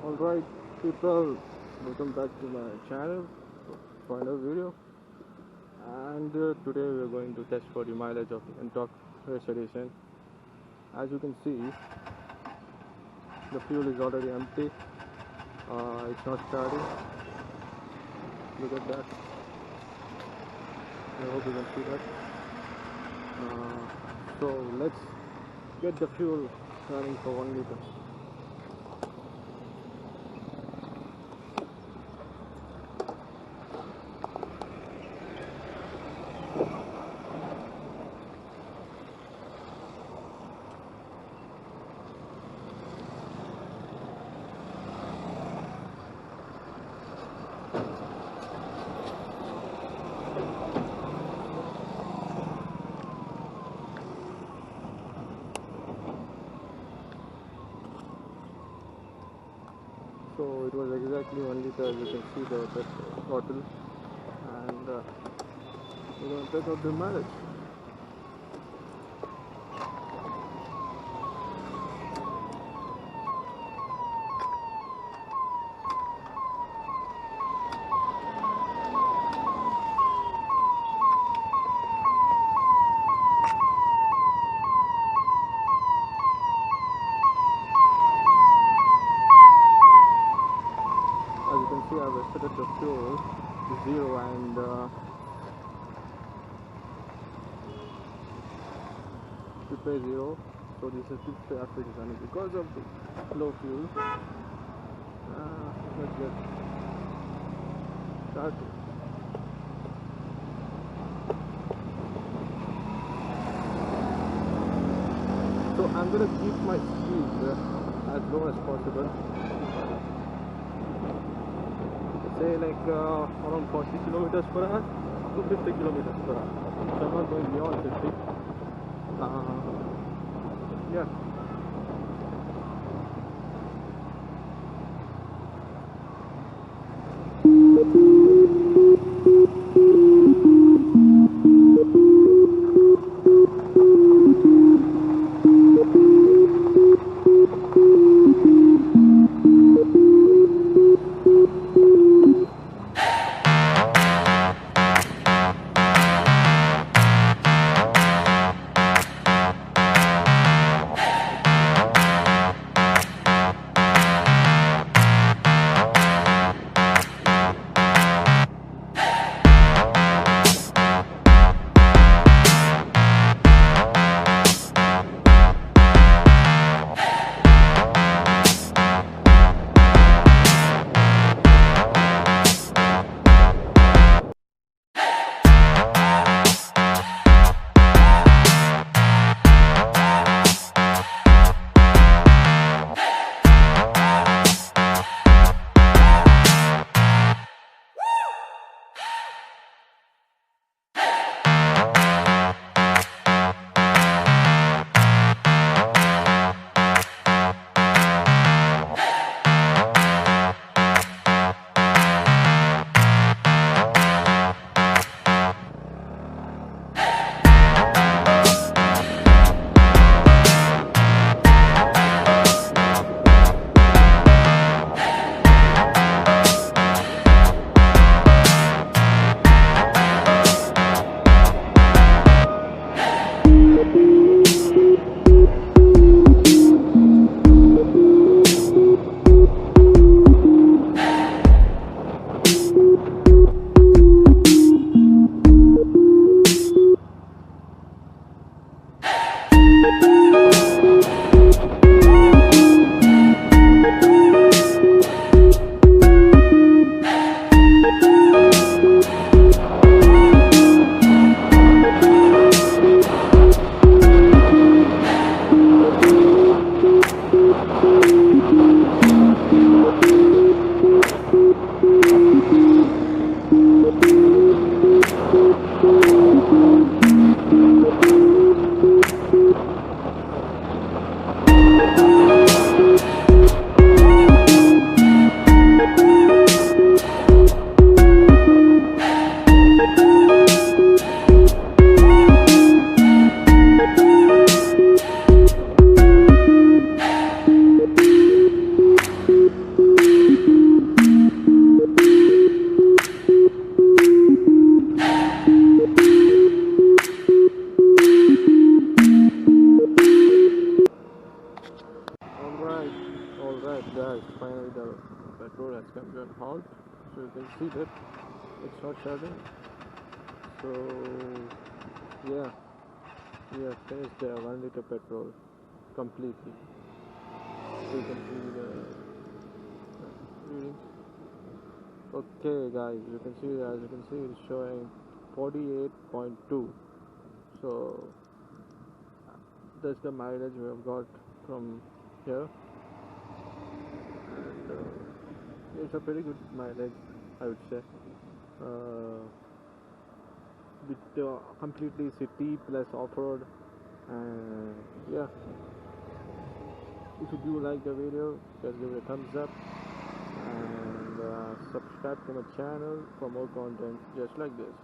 Alright people, welcome back to my channel for another video, and today we are going to test for the mileage of the Ntorq race edition. As you can see, the fuel is already empty. It's not starting. Look at that. I hope you can see that. So let's get the fuel running for 1 liter. So it was exactly 1 liter, as you can see the bottle, and we're going to check out the mileage. As you can see, I've set up the fuel to 0 and prepare 0. So this is prepare after it is running because of the low fuel. Let's get started. So I'm gonna keep my speed as low as possible. Say like around 40 kilometers per hour to 50 kilometers per hour. So I'm not going beyond 50. Yeah. Alright guys, finally the petrol has come to a halt. So you can see that it's not charging. So yeah, we have finished the 1 liter petrol completely. So you can see the readings. Okay guys, you can see, as you can see, it's showing 48.2. So that's the mileage we have got from here, and it's a pretty good mileage, I would say. With completely city plus off-road, and yeah, if you do like the video, just give it a thumbs up and subscribe to my channel for more content just like this.